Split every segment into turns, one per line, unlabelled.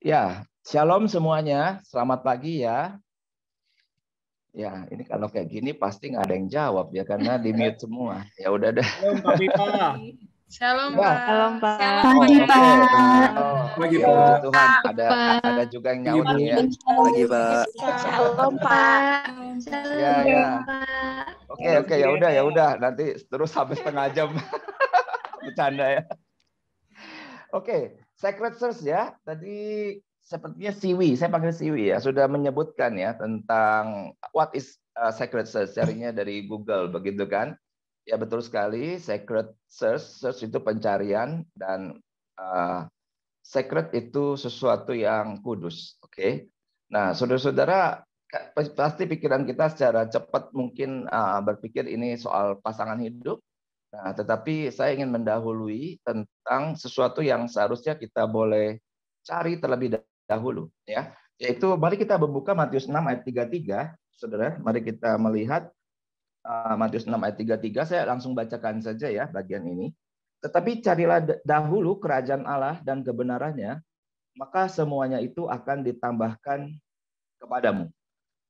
Ya, shalom semuanya. Selamat pagi ya. Ya, ini kalau kayak gini pasti nggak ada yang jawab ya karena di mute semua. Ya udah deh.
Shalom Pak Pipa.
Shalom
Ya.
Pak.
Shalom Pak.
Shalom
Oh,
Pak.
oke.
Pagi,
Oke,
Pak.
puji Tuhan.
Pak.
Ada juga yang nyaut nih ya.
Pagi, Pak.
Shalom Pak.
Ya, ya.
Pak.
Oke, ya udah. Nanti terus sampai setengah jam bercanda ya. Oke, Sacred Search ya. Tadi sepertinya Siwi, saya panggil Siwi ya, sudah menyebutkan ya tentang what is Sacred Search, carinya dari Google begitu kan? Ya betul sekali, Sacred Search itu pencarian dan sacred itu sesuatu yang kudus. Oke. Nah, saudara-saudara, pasti pikiran kita secara cepat mungkin berpikir ini soal pasangan hidup. Nah, tetapi saya ingin mendahului tentang sesuatu yang seharusnya kita boleh cari terlebih dahulu, ya. Yaitu mari kita membuka Matius 6 ayat 33, Saudara. Mari kita melihat Matius 6 ayat 33, saya langsung bacakan saja ya bagian ini. Tetapi carilah dahulu kerajaan Allah dan kebenarannya, maka semuanya itu akan ditambahkan kepadamu.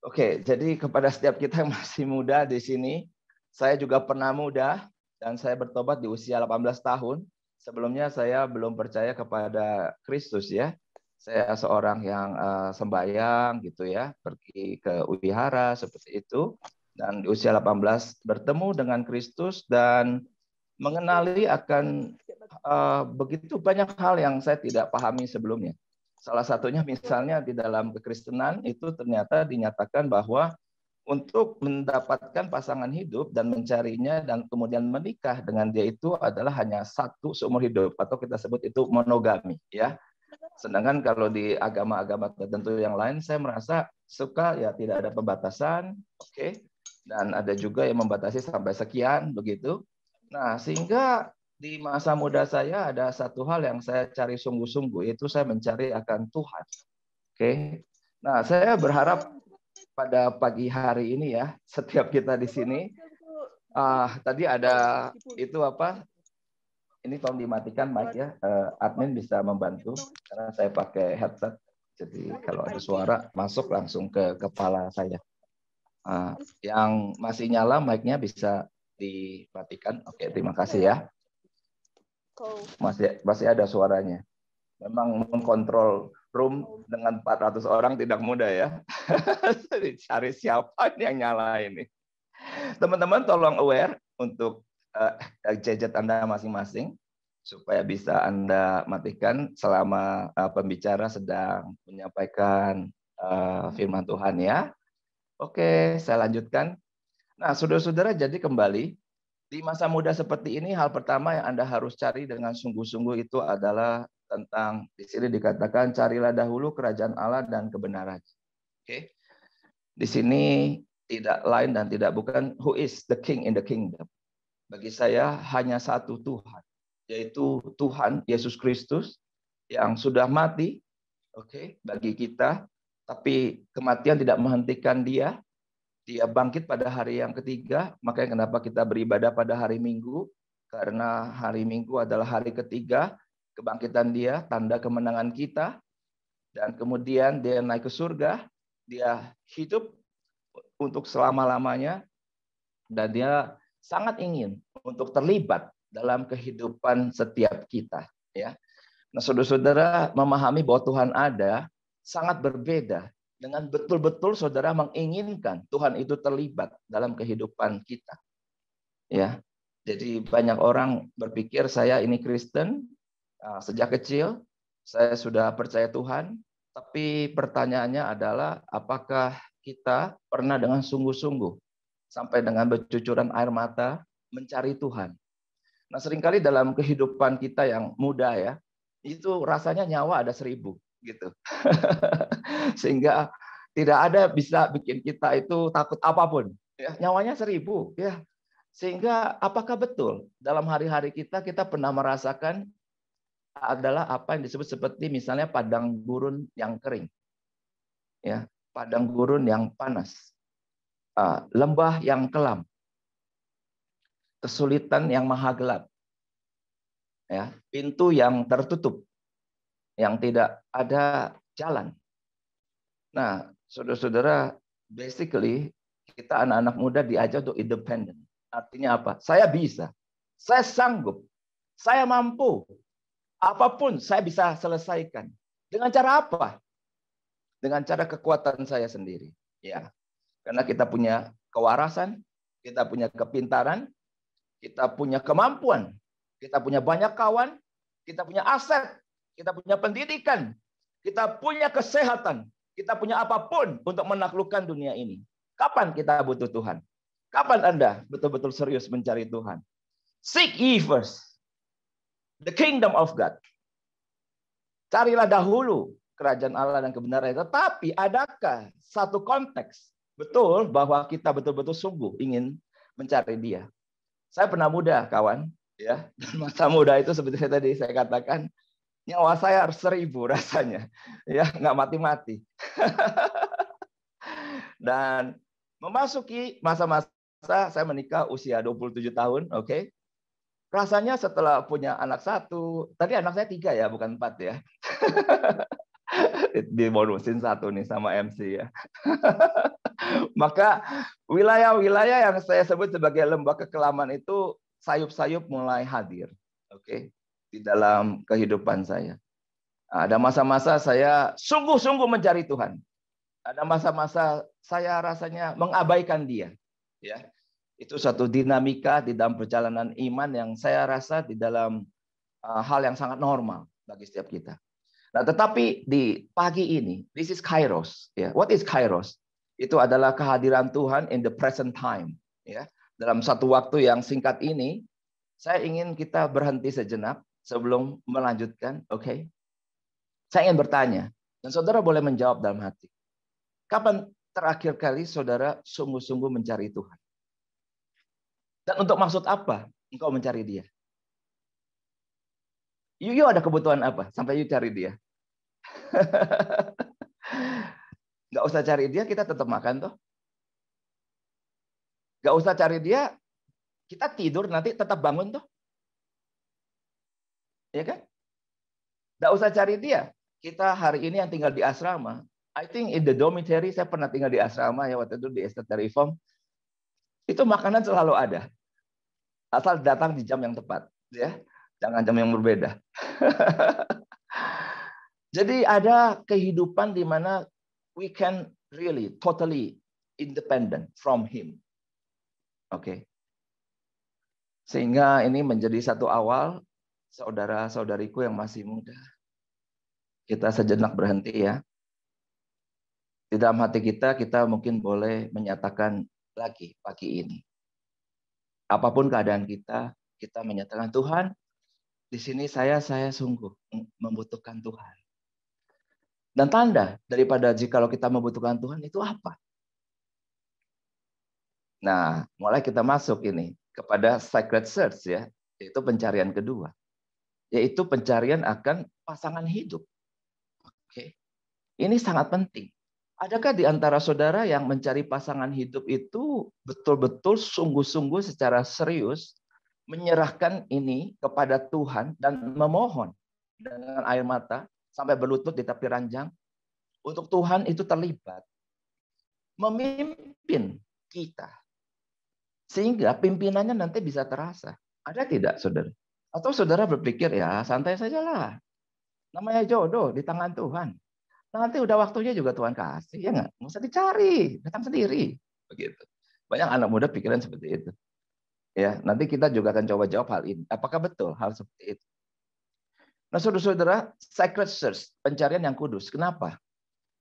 Oke, jadi kepada setiap kita yang masih muda di sini, saya juga pernah muda, dan saya bertobat di usia 18 tahun. Sebelumnya saya belum percaya kepada Kristus ya. Saya seorang yang sembahyang gitu ya, pergi ke wihara seperti itu. Dan di usia 18 bertemu dengan Kristus dan mengenali akan begitu banyak hal yang saya tidak pahami sebelumnya. Salah satunya misalnya di dalam kekristenan itu ternyata dinyatakan bahwa untuk mendapatkan pasangan hidup dan mencarinya dan kemudian menikah dengan dia itu adalah hanya satu seumur hidup atau kita sebut itu monogami ya. Sedangkan kalau di agama-agama tertentu yang lain saya merasa suka ya tidak ada pembatasan, oke. Dan ada juga yang membatasi sampai sekian begitu. Nah, sehingga di masa muda saya ada satu hal yang saya cari sungguh-sungguh, yaitu saya mencari akan Tuhan. Oke. Nah, saya berharap pada pagi hari ini ya, setiap kita di sini, tadi ada itu apa? Ini tolong dimatikan mic ya, admin bisa membantu karena saya pakai headset, jadi kalau ada suara masuk langsung ke kepala saya. Yang masih nyala mic-nya bisa dimatikan. Oke, terima kasih ya. Masih ada suaranya. Memang mengkontrol room dengan 400 orang tidak mudah ya. Cari siapa yang nyala ini. Teman-teman tolong aware untuk gadget Anda masing-masing supaya bisa Anda matikan selama pembicara sedang menyampaikan firman Tuhan ya. Oke, saya lanjutkan. Nah, saudara-saudara, jadi kembali di masa muda seperti ini, hal pertama yang Anda harus cari dengan sungguh-sungguh itu adalah tentang, di sini dikatakan, carilah dahulu kerajaan Allah dan kebenaran. Oke. Di sini tidak lain dan tidak bukan, who is the king in the kingdom. Bagi saya hanya satu Tuhan, yaitu Tuhan Yesus Kristus yang sudah mati, oke, bagi kita, tapi kematian tidak menghentikan dia. Dia bangkit pada hari yang ketiga, makanya kenapa kita beribadah pada hari Minggu, karena hari Minggu adalah hari ketiga kebangkitan dia, tanda kemenangan kita, dan kemudian dia naik ke surga, dia hidup untuk selama-lamanya, dan dia sangat ingin untuk terlibat dalam kehidupan setiap kita. Ya. Nah, saudara-saudara memahami bahwa Tuhan ada sangat berbeda dengan betul-betul saudara menginginkan Tuhan itu terlibat dalam kehidupan kita. Ya, jadi banyak orang berpikir saya ini Kristen sejak kecil, saya sudah percaya Tuhan, tapi pertanyaannya adalah apakah kita pernah dengan sungguh-sungguh sampai dengan bercucuran air mata mencari Tuhan. Nah, seringkali dalam kehidupan kita yang muda ya, itu rasanya nyawa ada 1000 gitu. Sehingga tidak ada bisa bikin kita itu takut apapun. Ya, nyawanya 1000 ya. Sehingga apakah betul dalam hari-hari kita pernah merasakan adalah apa yang disebut seperti misalnya padang gurun yang kering. Ya, padang gurun yang panas. Lembah yang kelam. Kesulitan yang maha gelap. Ya, pintu yang tertutup. Yang tidak ada jalan. Nah, saudara-saudara, basically kita anak-anak muda diajak untuk independen. Artinya apa? Saya bisa, saya sanggup, saya mampu. Apapun saya bisa selesaikan. Dengan cara apa? Dengan cara kekuatan saya sendiri. Ya, karena kita punya kewarasan, kita punya kepintaran, kita punya kemampuan, kita punya banyak kawan, kita punya aset, kita punya pendidikan, kita punya kesehatan, kita punya apapun untuk menaklukkan dunia ini. Kapan kita butuh Tuhan? Kapan Anda betul-betul serius mencari Tuhan? Seek ye first the kingdom of God. Carilah dahulu kerajaan Allah dan kebenaran. Tetapi adakah satu konteks betul bahwa kita betul-betul sungguh ingin mencari Dia? Saya pernah muda, kawan, ya. Dan masa muda itu seperti saya katakan, nyawa saya harus 1000 rasanya, ya, nggak mati-mati. Dan memasuki masa-masa saya menikah usia 27 tahun, oke. Rasanya setelah punya anak 1, tadi anak saya 3 ya, bukan 4 ya. Dibonusin 1 nih sama MC ya. Maka wilayah-wilayah yang saya sebut sebagai lembah kekelaman itu sayup-sayup mulai hadir, oke, di dalam kehidupan saya. Ada masa-masa saya sungguh-sungguh mencari Tuhan. Ada masa-masa saya rasanya mengabaikan Dia, ya. Itu satu dinamika di dalam perjalanan iman yang saya rasa di dalam hal yang sangat normal bagi setiap kita. Nah, tetapi di pagi ini, this is Kairos. Ya, what is Kairos? Itu adalah kehadiran Tuhan in the present time. Ya, dalam satu waktu yang singkat ini, saya ingin kita berhenti sejenak sebelum melanjutkan. Oke, saya ingin bertanya, dan saudara boleh menjawab dalam hati. Kapan terakhir kali saudara sungguh-sungguh mencari Tuhan? Dan untuk maksud apa engkau mencari Dia? You ada kebutuhan apa sampai you cari Dia? Nggak usah cari Dia, kita tetap makan toh. Nggak usah cari Dia, kita tidur nanti tetap bangun toh. Ya kan? Nggak usah cari Dia. Kita hari ini yang tinggal di asrama, I think in the dormitory, saya pernah tinggal di asrama ya waktu itu di Estate Reform. Itu makanan selalu ada. Asal datang di jam yang tepat, ya. Jangan jam yang berbeda. Jadi ada kehidupan di mana we can really totally independent from Him. Oke. Sehingga ini menjadi satu awal, saudara-saudariku yang masih muda. Kita sejenak berhenti ya. Di dalam hati kita mungkin boleh menyatakan lagi pagi ini. Apapun keadaan kita menyatakan, Tuhan, di sini saya sungguh membutuhkan Tuhan. Dan tanda daripada jikalau kita membutuhkan Tuhan itu apa? Nah, mulai kita masuk ini kepada sacred search ya, yaitu pencarian kedua. Yaitu pencarian akan pasangan hidup. Oke. Ini sangat penting. Adakah di antara saudara yang mencari pasangan hidup itu betul-betul sungguh-sungguh secara serius menyerahkan ini kepada Tuhan dan memohon dengan air mata sampai berlutut di tepi ranjang untuk Tuhan itu terlibat memimpin kita sehingga pimpinannya nanti bisa terasa? Ada tidak, saudara? Atau saudara berpikir ya santai sajalah, namanya jodoh di tangan Tuhan. Nanti udah waktunya juga Tuhan kasih, ya nggak? Nggak usah dicari, datang sendiri. Begitu. Banyak anak muda pikiran seperti itu. Ya, nanti kita juga akan coba jawab hal ini. Apakah betul hal seperti itu? Nah, saudara-saudara, sacred search, pencarian yang kudus. Kenapa?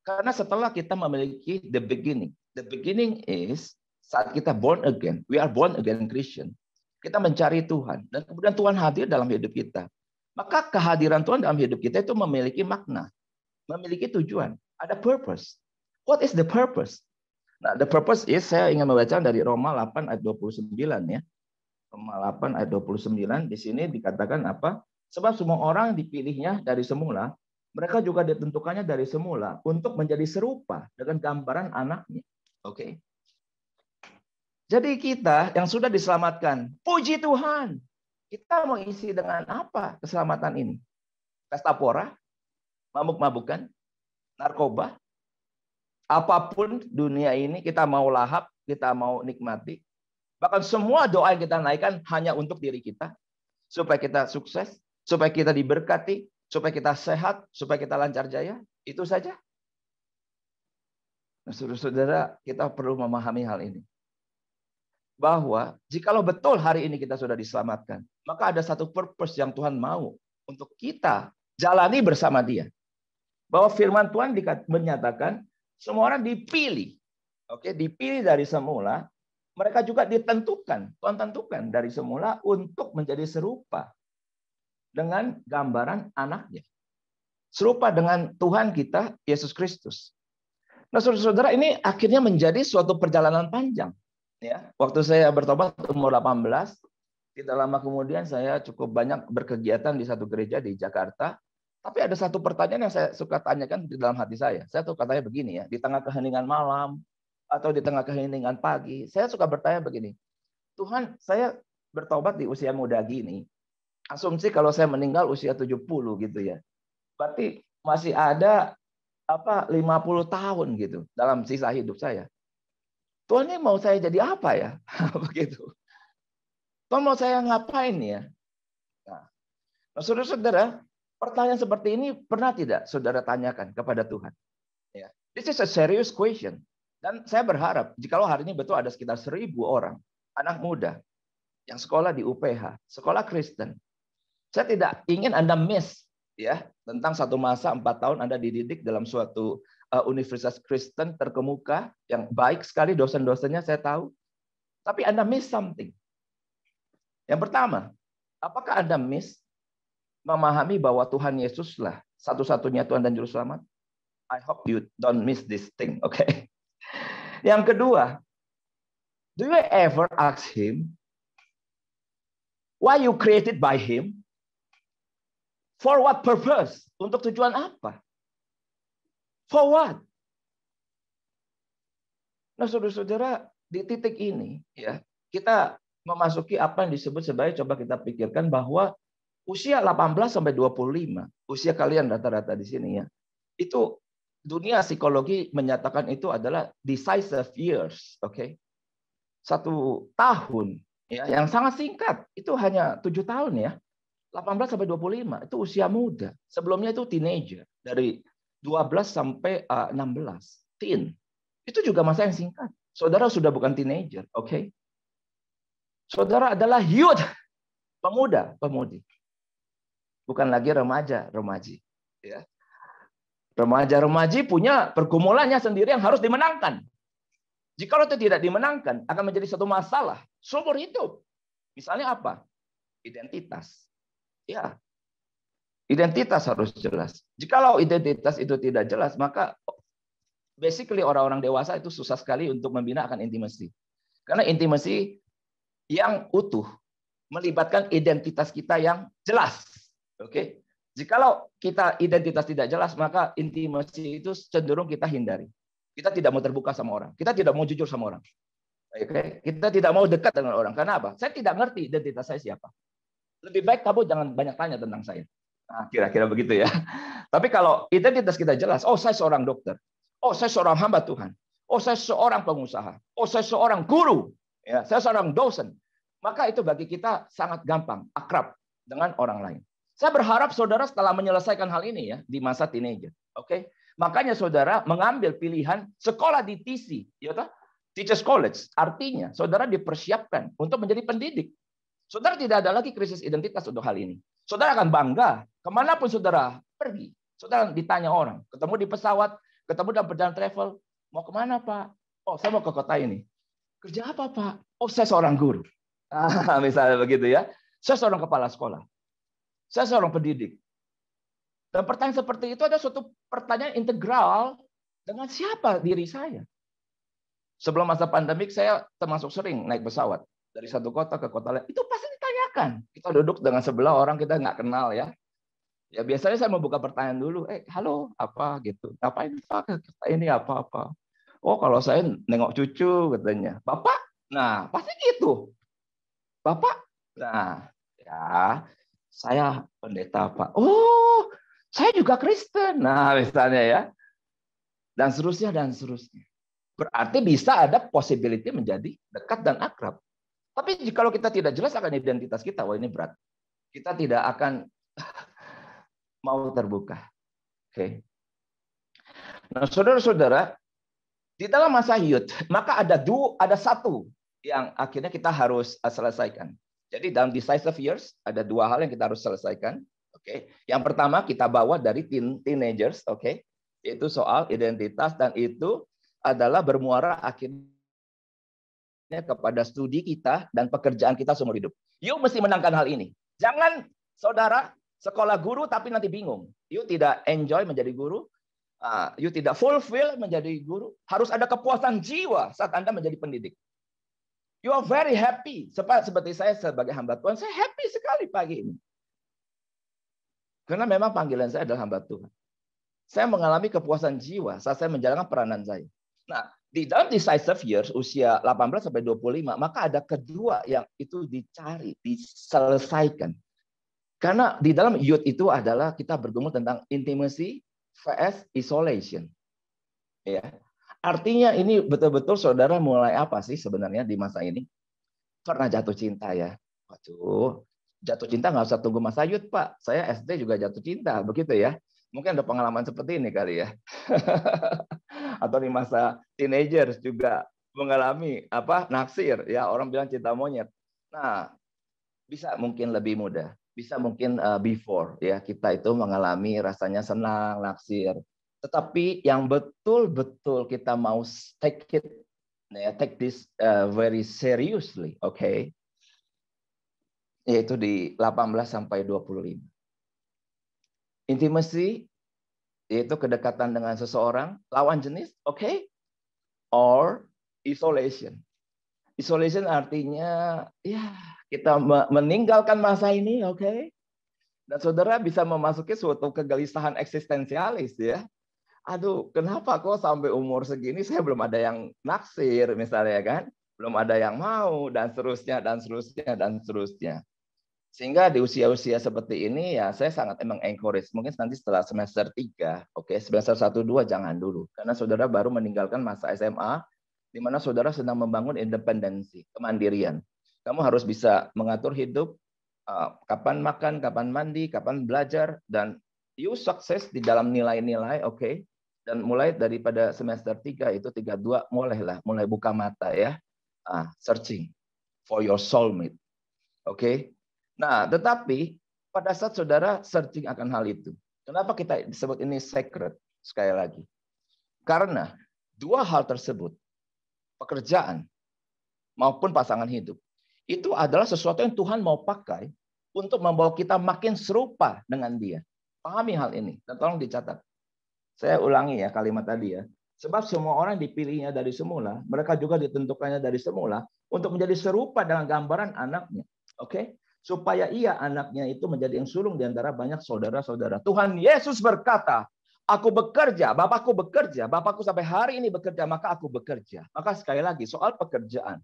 Karena setelah kita memiliki the beginning is saat kita born again, we are born again Christian. Kita mencari Tuhan, dan kemudian Tuhan hadir dalam hidup kita. Maka kehadiran Tuhan dalam hidup kita itu memiliki makna. Memiliki tujuan, ada purpose. What is the purpose? Nah, the purpose is, saya ingin membaca dari Roma 8 ayat 29 ya. Roma 8 ayat 29 di sini dikatakan apa? Sebab semua orang dipilihnya dari semula, mereka juga ditentukannya dari semula untuk menjadi serupa dengan gambaran anaknya. Oke. Jadi kita yang sudah diselamatkan, puji Tuhan. Kita mau isi dengan apa keselamatan ini? Pesta pora? Mabuk-mabukan? narkoba, apapun dunia ini kita mau lahap, kita mau nikmati. Bahkan semua doa yang kita naikkan hanya untuk diri kita. Supaya kita sukses, supaya kita diberkati, supaya kita sehat, supaya kita lancar jaya. Itu saja. Nah, saudara-saudara, kita perlu memahami hal ini. Bahwa jikalau betul hari ini kita sudah diselamatkan, maka ada satu purpose yang Tuhan mau untuk kita jalani bersama Dia. Bahwa firman Tuhan menyatakan semua orang dipilih. Oke, dipilih dari semula. Mereka juga ditentukan, Tuhan tentukan dari semula untuk menjadi serupa dengan gambaran anaknya. Serupa dengan Tuhan kita, Yesus Kristus. Nah, saudara-saudara, ini akhirnya menjadi suatu perjalanan panjang. Ya, waktu saya bertobat umur 18, tidak lama kemudian saya cukup banyak berkegiatan di satu gereja di Jakarta. Tapi ada satu pertanyaan yang saya suka tanyakan di dalam hati saya. Saya tuh katanya begini ya, di tengah keheningan malam, atau di tengah keheningan pagi, saya suka bertanya begini, Tuhan, saya bertobat di usia muda gini, asumsi kalau saya meninggal usia 70 gitu ya, berarti masih ada 50 tahun gitu dalam sisa hidup saya. Tuhan ini mau saya jadi apa ya? Begitu. Tuhan mau saya ngapain ya? Nah, saudara-saudara, pertanyaan seperti ini pernah tidak saudara tanyakan kepada Tuhan? Ya. This is a serious question. Dan saya berharap, jikalau hari ini betul ada sekitar 1.000 orang, anak muda, yang sekolah di UPH, sekolah Kristen. Saya tidak ingin Anda miss ya tentang satu masa 4 tahun Anda dididik dalam suatu universitas Kristen terkemuka, yang baik sekali dosen-dosennya saya tahu. Tapi Anda miss something. Yang pertama, apakah Anda miss memahami bahwa Tuhan Yesuslah satu-satunya Tuhan dan Juru Selamat? I hope you don't miss this thing, okay? Yang kedua, do you ever ask Him why you created by Him? For what purpose? Untuk tujuan apa? For what? Nah, saudara-saudara, di titik ini ya, kita memasuki apa yang disebut sebagai, coba kita pikirkan bahwa usia 18 sampai 25, usia kalian rata-rata di sini ya. Itu dunia psikologi menyatakan itu adalah decisive years, oke? 1 tahun ya, yang sangat singkat, itu hanya 7 tahun ya. 18 sampai 25 itu usia muda. Sebelumnya itu teenager, dari 12 sampai 16, teen. Itu juga masa yang singkat. Saudara sudah bukan teenager, oke? Saudara adalah youth, pemuda, pemudi. Bukan lagi remaja, remaji, ya. Remaja-remaji punya pergumulannya sendiri yang harus dimenangkan. Jika itu tidak dimenangkan, akan menjadi satu masalah seumur hidup. Misalnya apa? Identitas. Ya, identitas harus jelas. Jikalau identitas itu tidak jelas, maka basically orang-orang dewasa itu susah sekali untuk membina akan intimasi. Karena intimasi yang utuh melibatkan identitas kita yang jelas. Oke? Jikalau kita identitas tidak jelas, maka intimasi itu cenderung kita hindari. Kita tidak mau terbuka sama orang. Kita tidak mau jujur sama orang. Oke? Kita tidak mau dekat dengan orang. Karena apa? Saya tidak ngerti identitas saya siapa. Lebih baik kamu jangan banyak tanya tentang saya. Nah, kira-kira begitu ya. Tapi kalau identitas kita jelas, oh saya seorang dokter. Oh saya seorang hamba Tuhan. Oh saya seorang pengusaha. Oh saya seorang guru. Ya, saya seorang dosen. Maka itu bagi kita sangat gampang, akrab dengan orang lain. Saya berharap saudara setelah menyelesaikan hal ini ya di masa teenager, oke? Makanya saudara mengambil pilihan sekolah di TC, ya toh? Teachers College. Artinya saudara dipersiapkan untuk menjadi pendidik. Saudara tidak ada lagi krisis identitas untuk hal ini. Saudara akan bangga kemanapun saudara pergi. Saudara ditanya orang, ketemu di pesawat, ketemu dalam perjalanan travel, mau kemana Pak? Oh saya mau ke kota ini. Kerja apa Pak? Oh saya seorang guru. Misalnya begitu ya. Saya seorang kepala sekolah. Saya seorang pendidik. Dan pertanyaan seperti itu ada suatu pertanyaan integral dengan siapa diri saya. Sebelum masa pandemik saya termasuk sering naik pesawat dari satu kota ke kota lain. Itu pasti ditanyakan. Kita duduk dengan sebelah orang kita nggak kenal ya. Ya biasanya saya membuka pertanyaan dulu. Halo apa gitu. Ngapain Pak? Ini apa-apa. Oh kalau saya nengok cucu katanya. Bapak? Nah pasti gitu. Bapak? Nah ya. Saya pendeta Pak. Oh, saya juga Kristen. Nah, misalnya ya. dan seterusnya dan seterusnya. Berarti bisa ada possibility menjadi dekat dan akrab. Tapi kalau kita tidak jelas akan identitas kita, wah ini berat. Kita tidak akan mau terbuka. Oke. Nah, saudara-saudara, di dalam masa youth, maka ada satu yang akhirnya kita harus selesaikan. Jadi dalam decisive years ada dua hal yang kita harus selesaikan. Oke. Yang pertama kita bawa dari teenagers, oke. Itu soal identitas dan itu adalah bermuara akhirnya kepada studi kita dan pekerjaan kita seumur hidup. You mesti menangkan hal ini. Jangan saudara sekolah guru tapi nanti bingung. You tidak enjoy menjadi guru. You tidak fulfill menjadi guru. Harus ada kepuasan jiwa saat Anda menjadi pendidik. You are very happy. Seperti saya sebagai hamba Tuhan, saya happy sekali pagi ini. Karena memang panggilan saya adalah hamba Tuhan. Saya mengalami kepuasan jiwa saat saya menjalankan peranan saya. Nah, di dalam decisive years, usia 18 sampai 25, maka ada kedua yang itu dicari, diselesaikan. Karena di dalam youth itu adalah kita bergumul tentang intimacy vs isolation. Ya. Artinya ini betul-betul saudara mulai apa sih sebenarnya di masa ini? Pernah jatuh cinta ya. Waduh, jatuh cinta nggak usah tunggu masa youth, Pak. Saya SD juga jatuh cinta, begitu ya. Mungkin ada pengalaman seperti ini kali ya. Atau di masa teenagers juga mengalami naksir ya, orang bilang cinta monyet. Nah, bisa mungkin lebih mudah, bisa mungkin before ya kita itu mengalami rasanya senang, naksir. Tetapi yang betul-betul kita mau take this very seriously, okay? Yaitu di 18 sampai 25. Intimacy yaitu kedekatan dengan seseorang lawan jenis, okay? Or isolation. Isolation artinya ya kita meninggalkan masa ini, okay? Dan saudara bisa memasuki suatu kegelisahan eksistensialis ya. Aduh, kenapa kok sampai umur segini saya belum ada yang naksir misalnya kan? Belum ada yang mau dan seterusnya dan seterusnya dan seterusnya. Sehingga di usia-usia seperti ini ya saya sangat emang encourage. Mungkin nanti setelah semester 3, oke, semester 1 2 jangan dulu karena saudara baru meninggalkan masa SMA di mana saudara sedang membangun independensi, kemandirian. Kamu harus bisa mengatur hidup, kapan makan, kapan mandi, kapan belajar dan you sukses di dalam nilai-nilai, oke. Dan mulai daripada semester 3 itu 32 mulai buka mata ya. Searching for your soulmate. Oke. Nah, tetapi pada saat saudara searching akan hal itu, kenapa kita disebut ini sacred? Sekali lagi. Karena dua hal tersebut, pekerjaan maupun pasangan hidup, itu adalah sesuatu yang Tuhan mau pakai untuk membawa kita makin serupa dengan Dia. Pahami hal ini, dan tolong dicatat. Saya ulangi ya kalimat tadi ya. Sebab semua orang dipilihnya dari semula, mereka juga ditentukannya dari semula untuk menjadi serupa dengan gambaran anaknya. Oke? Supaya ia anaknya itu menjadi yang sulung di antara banyak saudara-saudara. Tuhan Yesus berkata, aku bekerja, Bapakku sampai hari ini bekerja, maka aku bekerja. Maka sekali lagi soal pekerjaan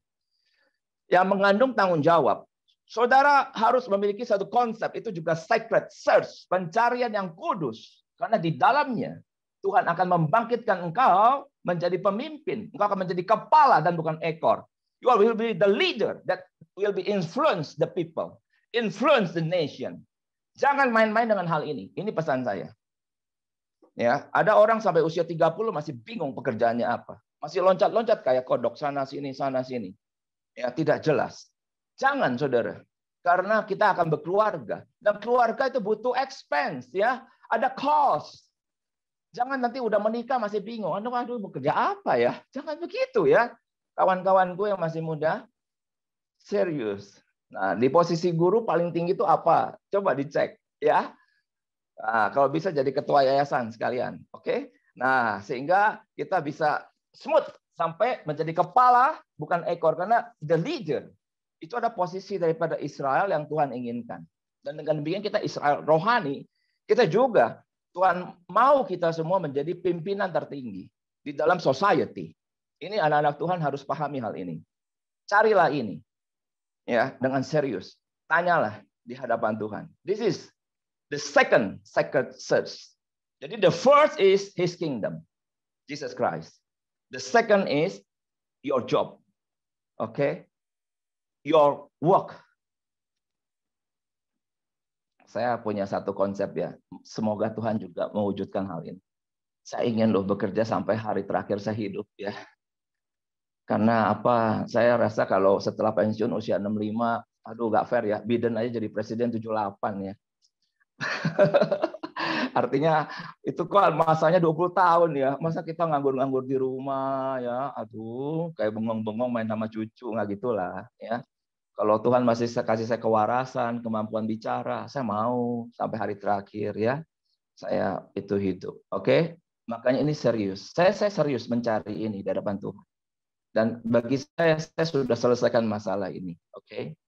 yang mengandung tanggung jawab. Saudara harus memiliki satu konsep, itu juga sacred search, pencarian yang kudus. Karena di dalamnya Tuhan akan membangkitkan engkau menjadi pemimpin. Engkau akan menjadi kepala dan bukan ekor. You will be the leader that will be influence the people. Influence the nation. Jangan main-main dengan hal ini. Ini pesan saya. Ya, ada orang sampai usia 30 masih bingung pekerjaannya apa. Masih loncat-loncat kayak kodok sana sini. Ya, tidak jelas. Jangan, saudara. Karena kita akan berkeluarga. Dan keluarga itu butuh expense. Ya, ada cost. Jangan nanti udah menikah masih bingung. Aduh, bekerja apa ya? Jangan begitu ya. Kawan-kawanku yang masih muda, serius. Nah, di posisi guru paling tinggi itu apa? Coba dicek, ya. Nah, kalau bisa jadi ketua yayasan sekalian, oke? Nah, sehingga kita bisa smooth sampai menjadi kepala, bukan ekor. Karena the leader, itu ada posisi daripada Israel yang Tuhan inginkan. Dan dengan demikian kita Israel rohani, kita juga, Tuhan mau kita semua menjadi pimpinan tertinggi di dalam society. Ini anak-anak Tuhan harus pahami hal ini. Carilah ini. Ya, dengan serius. Tanyalah di hadapan Tuhan. This is the second sacred search. Jadi the first is His kingdom. Jesus Christ. The second is your job. Okay? Your work. Saya punya satu konsep ya. Semoga Tuhan juga mewujudkan hal ini. Saya ingin loh bekerja sampai hari terakhir saya hidup ya. Karena apa? Saya rasa kalau setelah pensiun usia 65, aduh gak fair ya. Biden aja jadi presiden 78 ya. Artinya itu kok masanya 20 tahun ya. Masa kita nganggur-nganggur di rumah ya. Aduh, kayak bengong-bengong main sama cucu, nggak gitulah ya. Kalau Tuhan masih kasih saya kewarasan, kemampuan bicara, saya mau sampai hari terakhir ya. Saya itu hidup. Oke? Makanya ini serius. Saya serius mencari ini di hadapan Tuhan. Dan bagi saya sudah selesaikan masalah ini. Oke?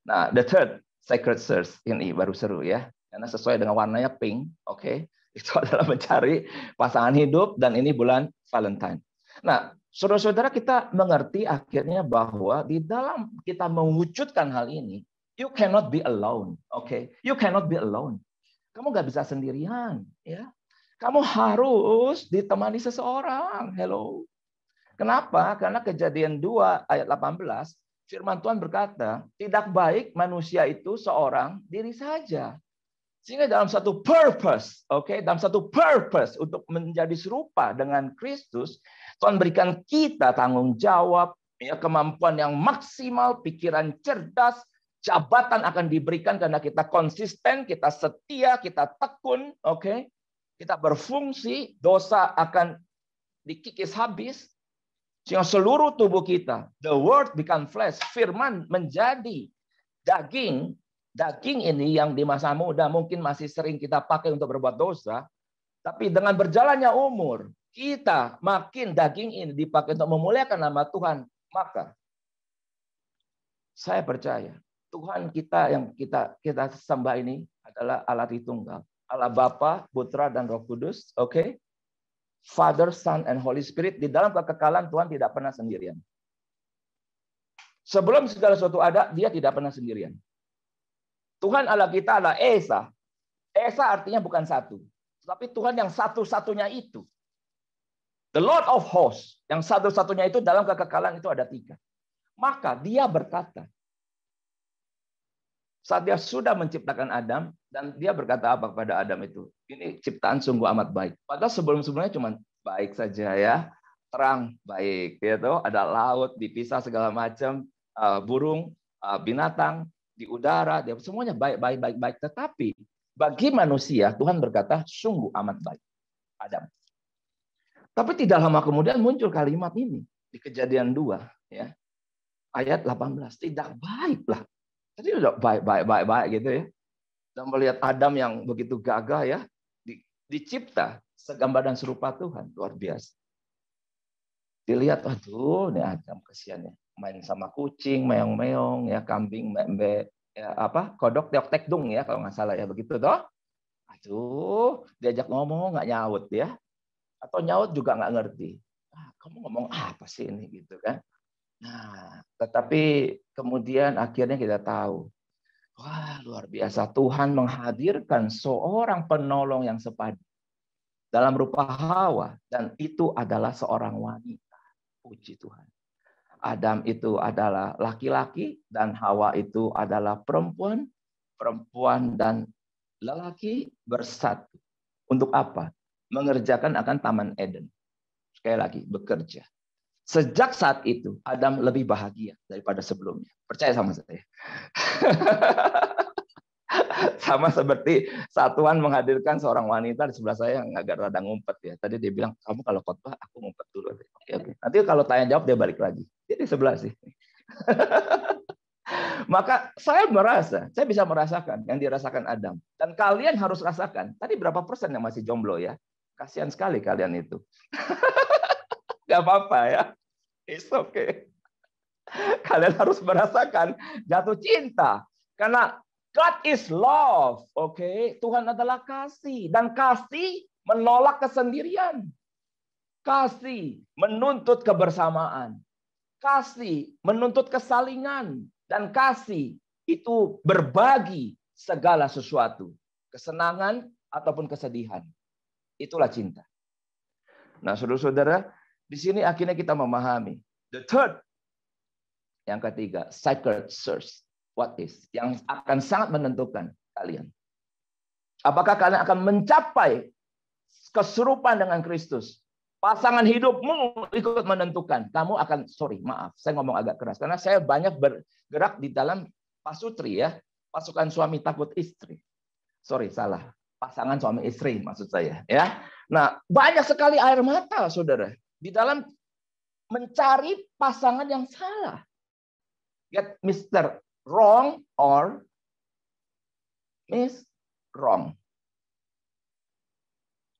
Nah, the third sacred search ini baru seru ya. Karena sesuai dengan warnanya pink, oke? Itu adalah mencari pasangan hidup dan ini bulan Valentine. Nah, saudara-saudara kita mengerti akhirnya bahwa di dalam kita mewujudkan hal ini, you cannot be alone, oke? You cannot be alone. Kamu nggak bisa sendirian, ya. Kamu harus ditemani seseorang. Hello. Kenapa? Karena Kejadian 2 ayat 18, firman Tuhan berkata, tidak baik manusia itu seorang diri saja. Sehingga dalam satu purpose, dalam satu purpose untuk menjadi serupa dengan Kristus, Tuhan berikan kita tanggung jawab, ya, kemampuan yang maksimal, pikiran cerdas, jabatan akan diberikan karena kita konsisten, kita setia, kita tekun, kita berfungsi, dosa akan dikikis habis, sehingga seluruh tubuh kita, the word become flesh, firman menjadi daging. Daging ini yang di masa muda mungkin masih sering kita pakai untuk berbuat dosa. Tapi dengan berjalannya umur, kita makin daging ini dipakai untuk memuliakan nama Tuhan. Maka saya percaya Tuhan kita yang kita sembah ini adalah Allah Tritunggal. Allah Bapa, Putra, dan Roh Kudus. Father, Son, and Holy Spirit. Di dalam kekekalan Tuhan tidak pernah sendirian. Sebelum segala sesuatu ada, dia tidak pernah sendirian. Tuhan Allah kita adalah Esa. Esa artinya bukan satu. Tapi Tuhan yang satu-satunya itu. The Lord of Hosts. Yang satu-satunya itu dalam kekekalan itu ada 3. Maka dia berkata. Saat dia sudah menciptakan Adam. Dan dia berkata apa kepada Adam itu? Ini ciptaan sungguh amat baik. Padahal sebelum-sebelumnya cuma baik saja ya. Terang, baik. Gitu. Ada laut, dipisah segala macam. Burung, binatang. Di udara, dia semuanya baik. Tetapi bagi manusia, Tuhan berkata, sungguh amat baik. Adam. Tapi tidak lama kemudian muncul kalimat ini. Di Kejadian 2. Ya, ayat 18. Tidak baiklah. Jadi udah baik gitu ya. Dan melihat Adam yang begitu gagah ya. Dicipta segambar dan serupa Tuhan. Luar biasa. Dilihat, aduh, ini Adam kesiannya. Main sama kucing, meong-meong, ya, kambing, ya, kodok, teok, tek, dung, ya, kalau nggak salah ya begitu toh. Aduh, diajak ngomong nggak nyaut ya, atau nyaut juga nggak ngerti. Kamu ngomong apa sih ini gitu kan? Nah, tetapi kemudian akhirnya kita tahu, wah luar biasa Tuhan menghadirkan seorang penolong yang sepadan dalam rupa Hawa dan itu adalah seorang wanita. Puji Tuhan. Adam itu adalah laki-laki dan Hawa itu adalah perempuan. Perempuan dan lelaki bersatu. Untuk apa? Mengerjakan akan Taman Eden. Sekali lagi, bekerja. Sejak saat itu, Adam lebih bahagia daripada sebelumnya. Percaya sama saya. Sama seperti saat Tuhan menghadirkan seorang wanita di sebelah saya yang agak rada ngumpet ya. Tadi dia bilang, kamu kalau khotbah aku ngumpet dulu. Oke. Nanti kalau tanya jawab dia balik lagi. Jadi sebelah sih. Maka saya bisa merasakan yang dirasakan Adam. Dan kalian harus rasakan. Tadi berapa persen yang masih jomblo ya? Kasihan sekali kalian itu. Gak apa-apa ya. It's okay. Kalian harus merasakan jatuh cinta. Karena God is love, Tuhan adalah kasih dan kasih menolak kesendirian, kasih menuntut kebersamaan, kasih menuntut kesalingan dan kasih itu berbagi segala sesuatu, kesenangan ataupun kesedihan. Itulah cinta. Nah, saudara-saudara, di sini akhirnya kita memahami. The third, yang ketiga, sacred source. What is? Yang akan sangat menentukan kalian. Apakah kalian akan mencapai keserupan dengan Kristus? Pasangan hidupmu ikut menentukan. Kamu akan, maaf, saya ngomong agak keras. Karena saya banyak bergerak di dalam pasutri ya. Pasukan suami takut istri. Salah. Pasangan suami istri maksud saya. Ya. Nah, banyak sekali air mata, saudara. Di dalam mencari pasangan yang salah. Get Mr. Wrong or Miss Wrong.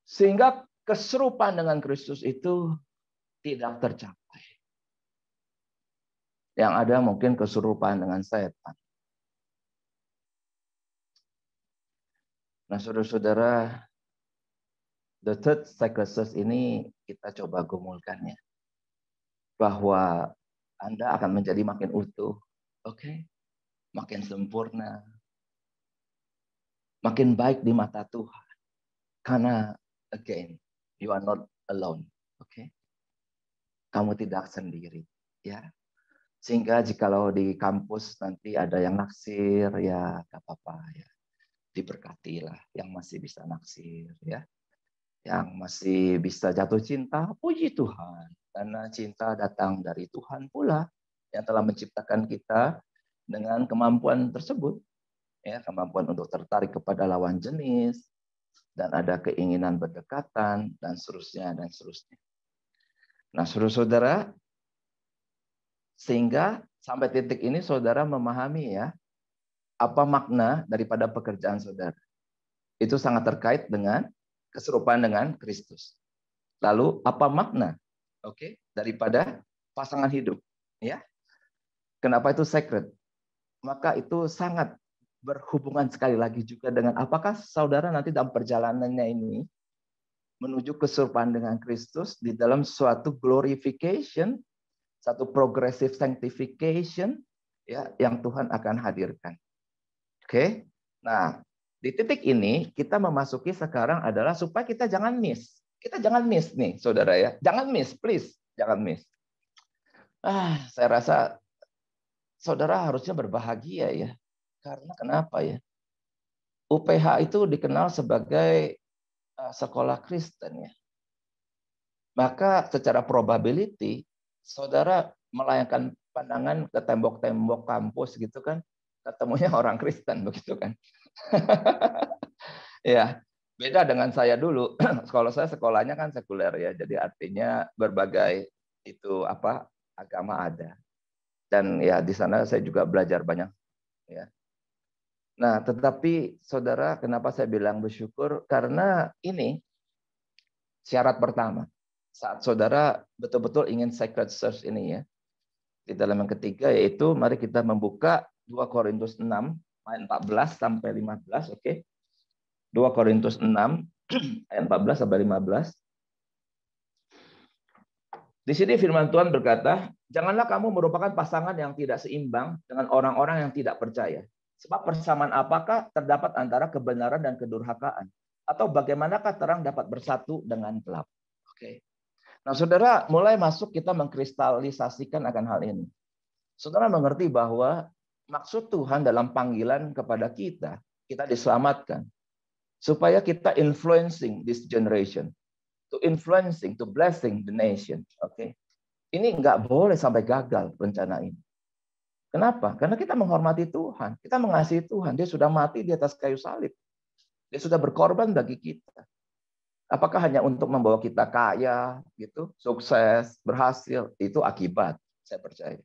Sehingga keserupan dengan Kristus itu tidak tercapai. Yang ada mungkin keserupan dengan setan. Nah, saudara-saudara, the third sacred source ini kita coba gumulkannya. Bahwa Anda akan menjadi makin utuh. Oke? Makin sempurna. Makin baik di mata Tuhan. Karena, again, you are not alone. Oke? Kamu tidak sendiri. Ya. Sehingga jikalau di kampus nanti ada yang naksir, ya gak apa-apa. Ya. Diberkatilah yang masih bisa naksir. Ya. Yang masih bisa jatuh cinta, puji Tuhan. Karena cinta datang dari Tuhan pula. Yang telah menciptakan kita dengan kemampuan tersebut. Ya, kemampuan untuk tertarik kepada lawan jenis. Dan ada keinginan berdekatan, dan seterusnya, dan seterusnya. Nah, saudara-saudara, sehingga sampai titik ini saudara memahami ya, apa makna daripada pekerjaan saudara. Itu sangat terkait dengan keserupaan dengan Kristus. Lalu, apa makna daripada pasangan hidup? Ya, kenapa itu sacred? Maka itu sangat berhubungan sekali lagi juga dengan apakah saudara nanti dalam perjalanannya ini menuju keserupaan dengan Kristus di dalam suatu glorification, satu progressive sanctification ya yang Tuhan akan hadirkan. Oke. Nah, di titik ini kita memasuki sekarang adalah supaya kita jangan miss. Kita jangan miss nih, saudara ya. Jangan miss, please. Jangan miss. Saya rasa saudara harusnya berbahagia ya. Karena kenapa ya? UPH itu dikenal sebagai sekolah Kristen ya. Maka secara probability saudara melayangkan pandangan ke tembok-tembok kampus gitu kan, ketemunya orang Kristen begitu kan. Ya, beda dengan saya dulu. Kalau saya sekolahnya kan sekuler ya, jadi artinya berbagai itu agama ada. Dan ya di sana saya juga belajar banyak ya. Nah, tetapi saudara, kenapa saya bilang bersyukur? Karena ini syarat pertama. Saat saudara betul-betul ingin sacred source ini ya. Di dalam yang ketiga yaitu mari kita membuka 2 Korintus 6 ayat 14 sampai 15, oke. 2 Korintus 6 ayat 14 sampai 15. Di sini firman Tuhan berkata, "Janganlah kamu merupakan pasangan yang tidak seimbang dengan orang-orang yang tidak percaya. Sebab persamaan apakah terdapat antara kebenaran dan kedurhakaan? Atau bagaimanakah terang dapat bersatu dengan gelap?" Oke. Nah, saudara, mulai masuk kita mengkristalisasikan akan hal ini. Saudara mengerti bahwa maksud Tuhan dalam panggilan kepada kita diselamatkan. Supaya kita influencing this generation. To influencing, to blessing the nation. Oke. Ini nggak boleh sampai gagal rencana ini. Kenapa? Karena kita menghormati Tuhan. Kita mengasihi Tuhan. Dia sudah mati di atas kayu salib. Dia sudah berkorban bagi kita. Apakah hanya untuk membawa kita kaya, gitu, sukses, berhasil? Itu akibat, saya percaya.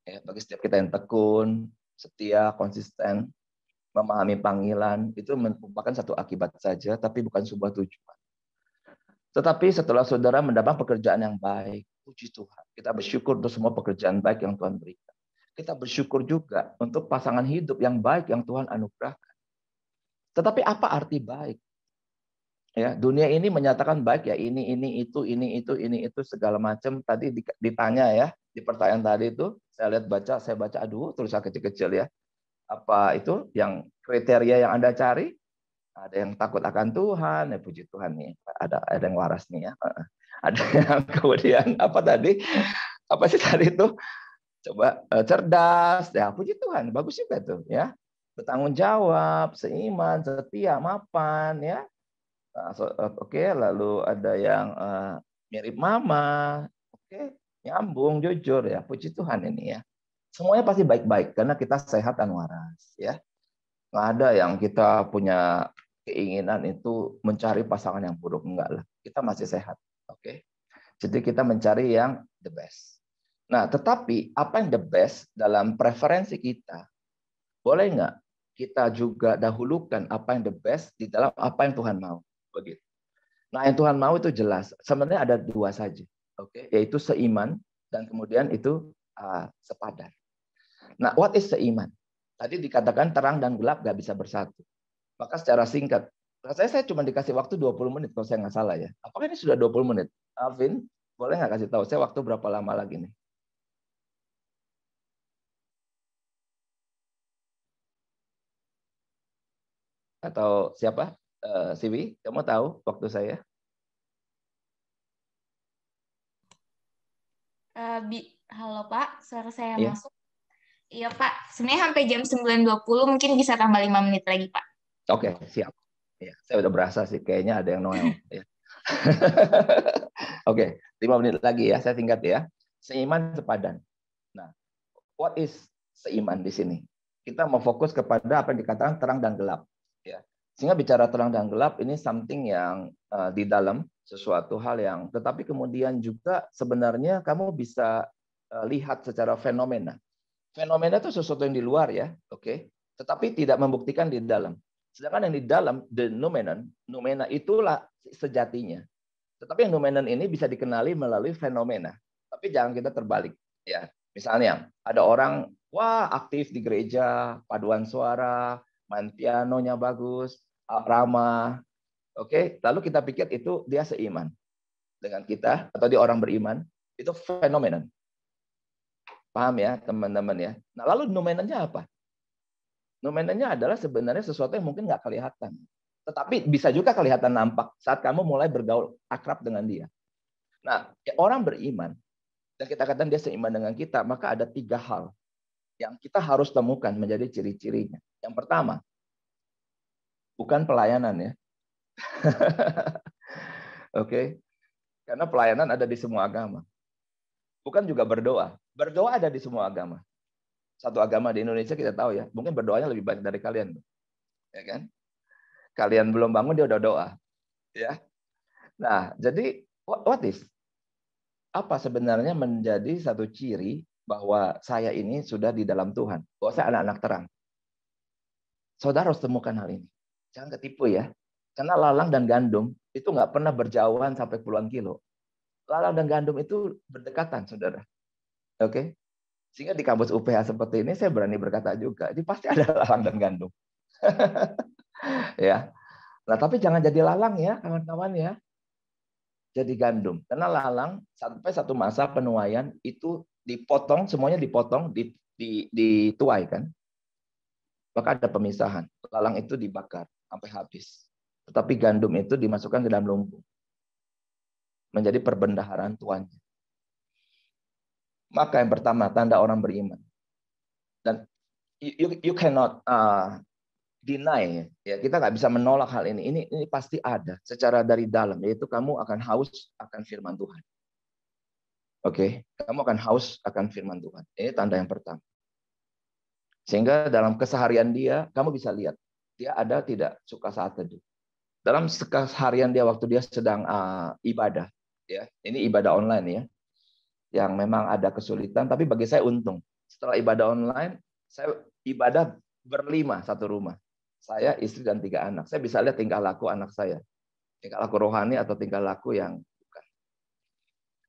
Ya, bagi setiap kita yang tekun, setia, konsisten, memahami panggilan, itu merupakan satu akibat saja, tapi bukan sebuah tujuan. Tetapi setelah saudara mendapat pekerjaan yang baik, puji Tuhan, kita bersyukur untuk semua pekerjaan baik yang Tuhan berikan. Kita bersyukur juga untuk pasangan hidup yang baik yang Tuhan anugerahkan. Tetapi apa arti baik? Ya, dunia ini menyatakan baik ya ini itu segala macam. Tadi ditanya ya di pertanyaan tadi itu saya baca aduh tulisan kecil-kecil ya. Apa itu yang kriteria yang Anda cari? Ada yang takut akan Tuhan, ya puji Tuhan nih. Ada yang waras nih ya. Ada yang kemudian apa tadi? Apa sih tadi itu? Coba cerdas, ya puji Tuhan, bagus juga tuh ya. Bertanggung jawab, seiman, setia, mapan ya. Nah, oke, lalu ada yang mirip mama, oke, nyambung, jujur ya, puji Tuhan ini ya. Semuanya pasti baik-baik karena kita sehat dan waras ya. Nggak ada yang kita punya keinginan itu mencari pasangan yang buruk, enggak lah. Kita masih sehat, oke. Jadi kita mencari yang the best. Nah, tetapi apa yang the best dalam preferensi kita, boleh nggak kita juga dahulukan apa yang the best di dalam apa yang Tuhan mau, begitu. Nah, yang Tuhan mau itu jelas. Sebenarnya ada dua saja, oke, yaitu seiman dan kemudian itu sepadan. Nah, what is seiman? Tadi dikatakan terang dan gelap nggak bisa bersatu. Maka secara singkat, saya cuma dikasih waktu 20 menit kalau saya nggak salah ya. Apakah ini sudah 20 menit? Alvin, boleh nggak kasih tahu saya waktu berapa lama lagi nih? Atau siapa? Siwi, kamu tahu waktu saya?
Halo Pak, suara saya
Iya.
masuk. Iya Pak, sebenarnya sampai jam 9.20 mungkin bisa tambah 5 menit lagi Pak.
Oke, siap. Ya, saya udah berasa sih, kayaknya ada yang Noel. Ya. Oke, 5 menit lagi ya, saya singkat ya. Seiman sepadan. Nah, what is seiman di sini? Kita mau fokus kepada apa yang dikatakan terang dan gelap. Ya. Sehingga bicara terang dan gelap ini something yang di dalam sesuatu hal yang, tetapi kemudian juga sebenarnya kamu bisa lihat secara fenomena. Fenomena itu sesuatu yang di luar ya, oke, tetapi tidak membuktikan di dalam. Sedangkan yang di dalam, the noumenon, noumena itulah sejatinya. Tetapi yang noumenon ini bisa dikenali melalui fenomena. Tapi jangan kita terbalik. Ya, misalnya ada orang, wah aktif di gereja, paduan suara, main pianonya bagus, ramah, oke. Lalu kita pikir itu dia seiman dengan kita atau dia orang beriman, itu fenomenon. Paham ya teman-teman ya. Nah lalu noumenonnya apa? Noumenonnya adalah sebenarnya sesuatu yang mungkin nggak kelihatan. Tetapi bisa juga kelihatan nampak saat kamu mulai bergaul akrab dengan dia. Nah, orang beriman, dan kita katakan dia seiman dengan kita, maka ada 3 hal yang kita harus temukan menjadi ciri-cirinya. Yang pertama, bukan pelayanan ya. Oke. Karena pelayanan ada di semua agama. Bukan juga berdoa. Berdoa ada di semua agama. Satu agama di Indonesia kita tahu ya, mungkin berdoanya lebih banyak dari kalian. Ya kan? Kalian belum bangun dia udah doa. Ya. Nah, jadi what is? Apa sebenarnya menjadi satu ciri bahwa saya ini sudah di dalam Tuhan? Bahwa saya anak-anak terang. Saudara harus temukan hal ini. Jangan ketipu ya. Karena lalang dan gandum itu nggak pernah berjauhan sampai puluhan kilo. Lalang dan gandum itu berdekatan, saudara. Oke? Sehingga di kampus UPH seperti ini saya berani berkata juga, ini pasti ada lalang dan gandum. Ya. Nah, tapi jangan jadi lalang ya, kawan-kawan ya. Jadi gandum. Karena lalang sampai satu masa penuaian itu dipotong, semuanya dipotong, dituai kan. Maka ada pemisahan. Lalang itu dibakar sampai habis. Tetapi gandum itu dimasukkan ke dalam lumbung. Menjadi perbendaharaan tuannya. Maka yang pertama, tanda orang beriman. Dan you cannot deny. Ya, kita nggak bisa menolak hal ini. Ini pasti ada secara dari dalam. Yaitu kamu akan haus akan firman Tuhan. Oke, kamu akan haus akan firman Tuhan. Ini tanda yang pertama. Sehingga dalam keseharian dia, kamu bisa lihat. Dia ada tidak suka saat teduh. Dalam keseharian dia waktu dia sedang ibadah. Ya, ini ibadah online ya. Yang memang ada kesulitan, tapi bagi saya untung. Setelah ibadah online, saya ibadah berlima satu rumah. Saya, istri, dan 3 anak. Saya bisa lihat tingkah laku anak saya. Tingkah laku rohani atau tingkah laku yang bukan.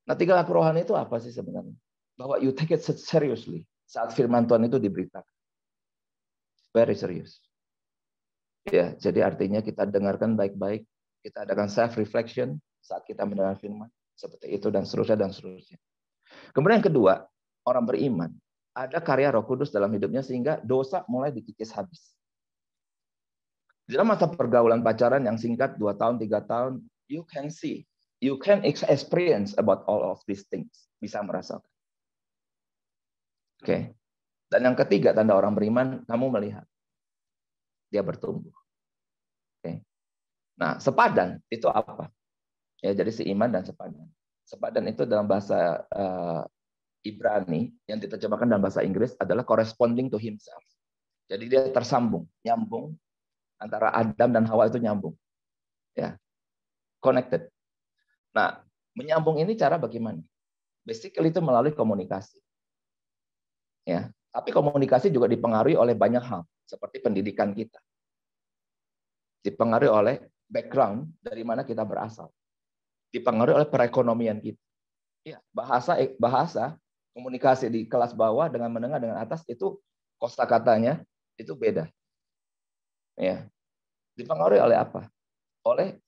Nah, tingkah laku rohani itu apa sih sebenarnya? Bahwa you take it seriously saat firman Tuhan itu diberitakan. Very serious. Ya, jadi artinya kita dengarkan baik-baik. Kita adakan self-reflection saat kita mendengar firman. Seperti itu dan seterusnya dan seterusnya. Kemudian yang kedua, orang beriman. Ada karya Roh Kudus dalam hidupnya sehingga dosa mulai dikikis habis. Dalam masa pergaulan pacaran yang singkat 2 tahun, 3 tahun, you can see you can experience about all of these things. Bisa merasakan. Oke. Dan yang ketiga, tanda orang beriman, kamu melihat. Dia bertumbuh. Oke. Nah, sepadan itu apa? Ya, jadi seiman dan sepadan. Sepadan itu dalam bahasa Ibrani, yang diterjemahkan dalam bahasa Inggris adalah corresponding to himself. Jadi dia tersambung, nyambung, antara Adam dan Hawa itu nyambung. Ya, connected. Nah, menyambung ini cara bagaimana? Basically itu melalui komunikasi. Ya, tapi komunikasi juga dipengaruhi oleh banyak hal, seperti pendidikan kita. Dipengaruhi oleh background dari mana kita berasal. Dipengaruhi oleh perekonomian kita. Ya, bahasa komunikasi di kelas bawah dengan menengah dengan atas itu kosakatanya itu beda. Ya. Dipengaruhi oleh apa? Oleh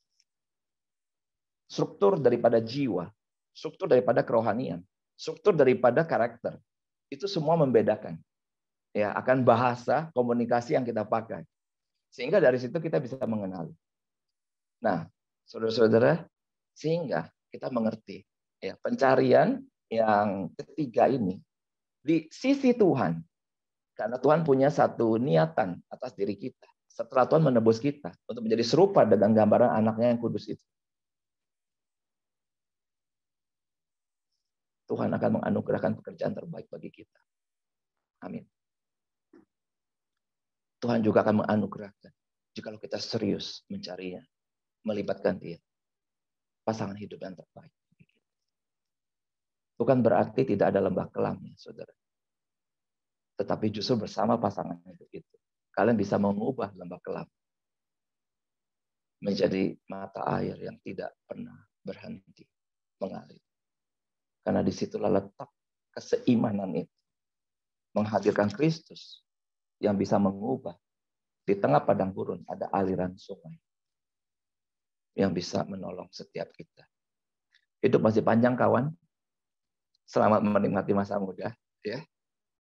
struktur daripada jiwa, struktur daripada kerohanian, struktur daripada karakter. Itu semua membedakan. Ya, akan bahasa komunikasi yang kita pakai. Sehingga dari situ kita bisa mengenali. Nah, saudara-saudara, sehingga kita mengerti ya, pencarian yang ketiga ini di sisi Tuhan. Karena Tuhan punya satu niatan atas diri kita. Setelah Tuhan menebus kita untuk menjadi serupa dengan gambaran anaknya yang kudus itu. Tuhan akan menganugerahkan pekerjaan terbaik bagi kita. Amin. Tuhan juga akan menganugerahkan jika kita serius mencarinya, melibatkan dia. Pasangan hidup yang terbaik. Bukan berarti tidak ada lembah kelam, ya, saudara. Tetapi justru bersama pasangan hidup itu, kalian bisa mengubah lembah kelam menjadi mata air yang tidak pernah berhenti mengalir. Karena disitulah letak keseimanan itu. Menghadirkan Kristus yang bisa mengubah. Di tengah padang gurun ada aliran sungai yang bisa menolong setiap kita. Hidup masih panjang, kawan. Selamat menikmati masa muda. Ya.